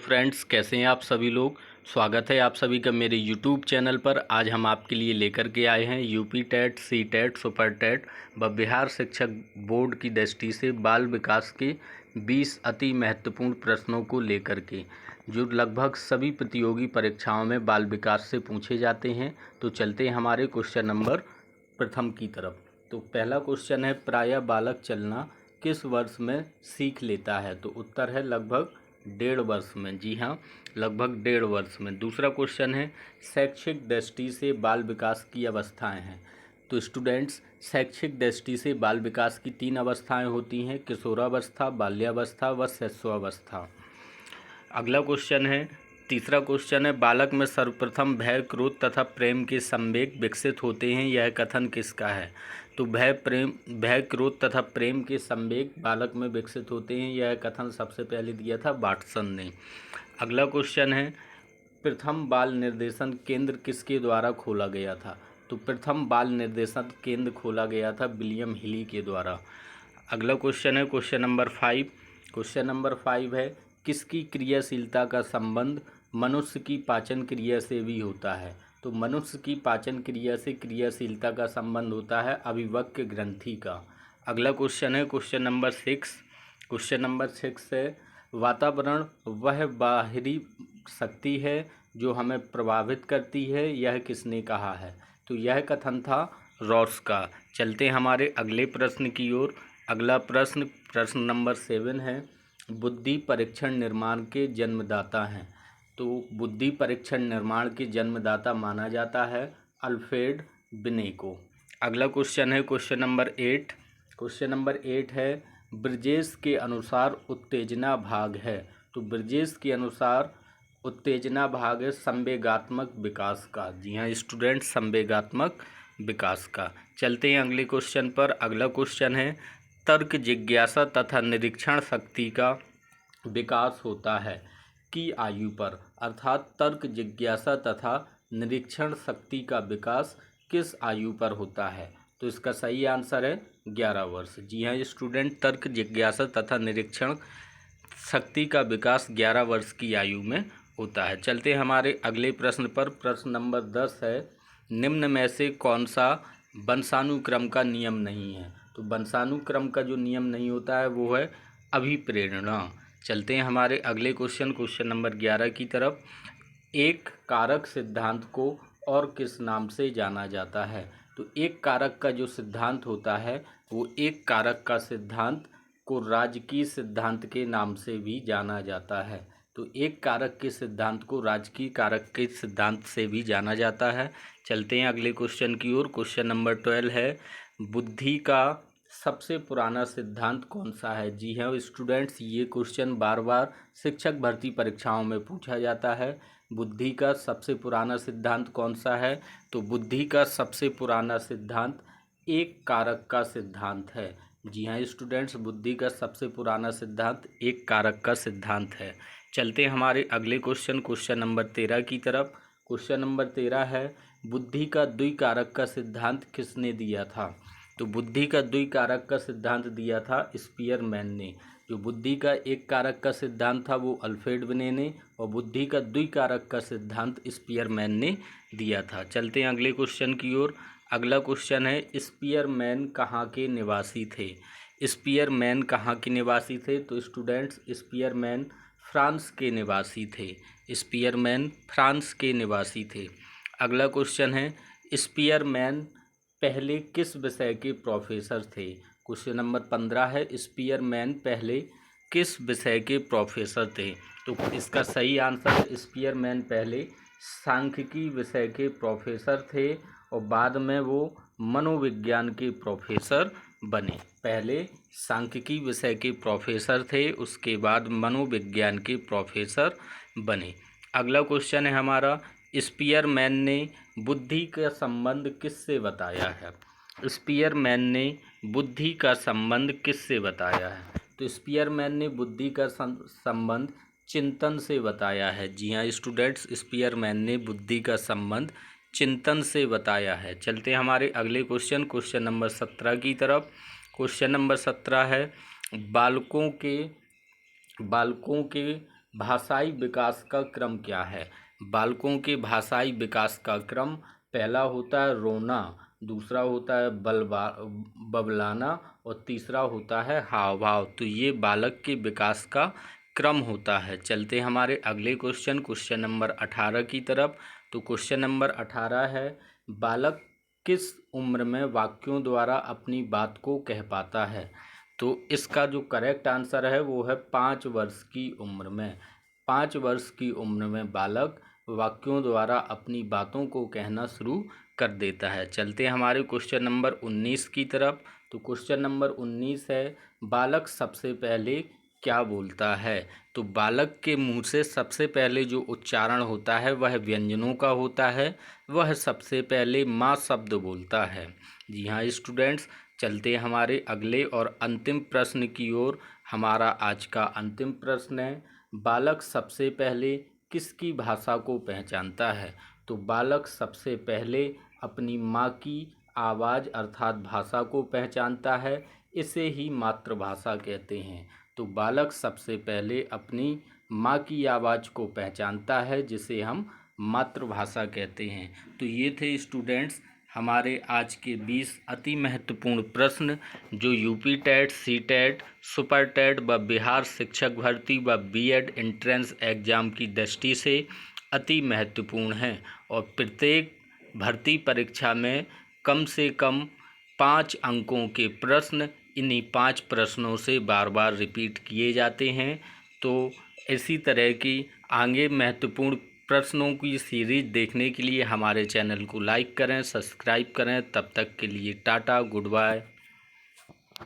Friends, कैसे हैं आप सभी लोग। स्वागत है आप सभी का मेरे यूट्यूब चैनल पर। आज हम आपके लिए लेकर के आए हैं UP TET, C TET, super TET व बिहार शिक्षक बोर्ड की दृष्टि से बाल विकास के 20 अति महत्वपूर्ण प्रश्नों को लेकर के, जो लगभग सभी प्रतियोगी परीक्षाओं में बाल विकास से पूछे जाते हैं। तो चलते हैं हमारे क्वेश्चन नंबर प्रथम की तरफ। तो पहला क्वेश्चन है, प्रायः बालक चलना किस वर्ष में सीख लेता है। तो उत्तर है लगभग 1.5 वर्ष में। जी हाँ, लगभग 1.5 वर्ष में। दूसरा क्वेश्चन है, शैक्षिक दृष्टि से बाल विकास की अवस्थाएं हैं। तो स्टूडेंट्स, शैक्षिक दृष्टि से बाल विकास की 3 अवस्थाएं होती हैं, किशोरावस्था, बाल्यावस्था व शैशवावस्था। अगला क्वेश्चन है, तीसरा क्वेश्चन है, बालक में सर्वप्रथम भय, क्रोध तथा प्रेम के संवेग विकसित होते हैं, यह कथन किसका है। तो भय, क्रोध तथा प्रेम के संवेग बालक में विकसित होते हैं, यह कथन सबसे पहले दिया था वाटसन ने। अगला क्वेश्चन है, प्रथम बाल निर्देशन केंद्र किसके द्वारा खोला गया था। तो प्रथम बाल निर्देशन केंद्र खोला गया था विलियम हिली के द्वारा। अगला क्वेश्चन है क्वेश्चन नंबर 5। क्वेश्चन नंबर 5 है, किसकी क्रियाशीलता का संबंध मनुष्य की पाचन क्रिया से भी होता है। तो मनुष्य की पाचन क्रिया से क्रियाशीलता का संबंध होता है अभिवक्य ग्रंथि का। अगला क्वेश्चन है क्वेश्चन नंबर 6। क्वेश्चन नंबर 6 है, वातावरण वह बाहरी शक्ति है जो हमें प्रभावित करती है, यह किसने कहा है। तो यह कथन था रॉस का। चलते हैं हमारे अगले प्रश्न की ओर। अगला प्रश्न, प्रश्न नंबर 7 है, बुद्धि परीक्षण निर्माण के जन्मदाता हैं। तो बुद्धि परीक्षण निर्माण के जन्मदाता माना जाता है अल्फ्रेड बिने को। अगला क्वेश्चन है क्वेश्चन नंबर 8। क्वेश्चन नंबर 8 है, ब्रजेश के अनुसार उत्तेजना भाग है। तो ब्रजेश के अनुसार उत्तेजना भाग है संवेगात्मक विकास का। जी हाँ स्टूडेंट, संवेगात्मक विकास का। चलते हैं अगले क्वेश्चन पर। अगला क्वेश्चन है, तर्क, जिज्ञासा तथा निरीक्षण शक्ति का विकास होता है की आयु पर। अर्थात तर्क, जिज्ञासा तथा निरीक्षण शक्ति का विकास किस आयु पर होता है। तो इसका सही आंसर है 11 वर्ष। जी हाँ स्टूडेंट, तर्क, जिज्ञासा तथा निरीक्षण शक्ति का विकास 11 वर्ष की आयु में होता है। चलते हमारे अगले प्रश्न पर। प्रश्न नंबर 10 है, निम्न में से कौन सा वंशानुक्रम का नियम नहीं है। तो वंशानुक्रम का जो नियम नहीं होता है वो है अभिप्रेरणा। चलते हैं हमारे अगले क्वेश्चन, क्वेश्चन नंबर 11 की तरफ। एक कारक सिद्धांत को और किस नाम से जाना जाता है। तो एक कारक का जो सिद्धांत होता है वो एक कारक का सिद्धांत को राजकीय सिद्धांत के नाम से भी जाना जाता है। तो एक कारक के सिद्धांत को राजकीय कारक के सिद्धांत से भी जाना जाता है। चलते हैं अगले क्वेश्चन की ओर। क्वेश्चन नंबर 12 है, बुद्धि का सबसे पुराना सिद्धांत कौन सा है। जी हाँ स्टूडेंट्स, ये क्वेश्चन बार बार शिक्षक भर्ती परीक्षाओं में पूछा जाता है। बुद्धि का सबसे पुराना सिद्धांत कौन सा है। तो बुद्धि का सबसे पुराना सिद्धांत एक कारक का सिद्धांत है। जी हाँ स्टूडेंट्स, बुद्धि का सबसे पुराना सिद्धांत एक कारक का सिद्धांत है। चलते हैं हमारे अगले क्वेश्चन, क्वेश्चन नंबर 13 की तरफ। क्वेश्चन नंबर 13 है, बुद्धि का द्विकारक का सिद्धांत किसने दिया था। तो बुद्धि का द्विकारक का सिद्धांत दिया था स्पीयरमैन ने। जो बुद्धि का एक कारक का सिद्धांत था वो अल्फ्रेड बिने ने, और बुद्धि का द्विकारक का सिद्धांत स्पीयरमैन ने दिया था। चलते हैं अगले क्वेश्चन की ओर। अगला क्वेश्चन है, स्पीयरमैन कहाँ के निवासी थे। स्पीयरमैन कहाँ के निवासी थे। तो स्टूडेंट्स, स्पीयरमैन फ्रांस के निवासी थे। स्पीयरमैन फ्रांस के निवासी थे। अगला क्वेश्चन है, स्पीयरमैन पहले किस विषय के प्रोफेसर थे। क्वेश्चन नंबर 15 है, स्पीयरमैन पहले किस विषय के प्रोफेसर थे। तो इसका सही आंसर, स्पीयरमैन पहले सांख्यिकी विषय के प्रोफेसर थे और बाद में वो मनोविज्ञान के प्रोफेसर बने। पहले सांख्यिकी विषय के प्रोफेसर थे, उसके बाद मनोविज्ञान के प्रोफेसर बने। अगला क्वेश्चन है हमारा, स्पीयरमैन ने बुद्धि का संबंध किससे बताया है। स्पीयरमैन ने बुद्धि का संबंध किससे बताया है। तो स्पीयरमैन ने बुद्धि का संबंध चिंतन से बताया है। जी हाँ स्टूडेंट्स, स्पीयरमैन ने बुद्धि का संबंध चिंतन से बताया है। चलते हैं हमारे अगले क्वेश्चन, क्वेश्चन नंबर 17 की तरफ। क्वेश्चन नंबर 17 है, बालकों के भाषाई विकास का क्रम क्या है? बालकों के भाषाई विकास का क्रम पहला होता है रोना, दूसरा होता है बबलाना और तीसरा होता है हाव भाव। तो ये बालक के विकास का क्रम होता है। चलते हमारे अगले क्वेश्चन नंबर 18 की तरफ। तो क्वेश्चन नंबर 18 है, बालक किस उम्र में वाक्यों द्वारा अपनी बात को कह पाता है? तो इसका जो करेक्ट आंसर है वो है 5 वर्ष की उम्र में। 5 वर्ष की उम्र में बालक वाक्यों द्वारा अपनी बातों को कहना शुरू कर देता है। चलते हमारे क्वेश्चन नंबर 19 की तरफ। तो क्वेश्चन नंबर 19 है, बालक सबसे पहले क्या बोलता है? तो बालक के मुंह से सबसे पहले जो उच्चारण होता है वह व्यंजनों का होता है। वह सबसे पहले माँ शब्द बोलता है। जी हाँ स्टूडेंट्स, चलते हमारे अगले और अंतिम प्रश्न की ओर। हमारा आज का अंतिम प्रश्न है, बालक सबसे पहले किसकी भाषा को पहचानता है? तो बालक सबसे पहले अपनी माँ की आवाज़ अर्थात भाषा को पहचानता है। इसे ही मातृभाषा कहते हैं। तो बालक सबसे पहले अपनी माँ की आवाज़ को पहचानता है, जिसे हम मातृभाषा कहते हैं। तो ये थे स्टूडेंट्स हमारे आज के 20 अति महत्वपूर्ण प्रश्न, जो UP TET, C TET, super TET व बिहार शिक्षक भर्ती व बीएड एंट्रेंस एग्ज़ाम की दृष्टि से अति महत्वपूर्ण हैं और प्रत्येक भर्ती परीक्षा में कम से कम 5 अंकों के प्रश्न इन्हीं 5 प्रश्नों से बार बार रिपीट किए जाते हैं। तो इसी तरह की आगे महत्वपूर्ण प्रश्नों की सीरीज देखने के लिए हमारे चैनल को लाइक करें, सब्सक्राइब करें। तब तक के लिए टाटा, गुड बाय।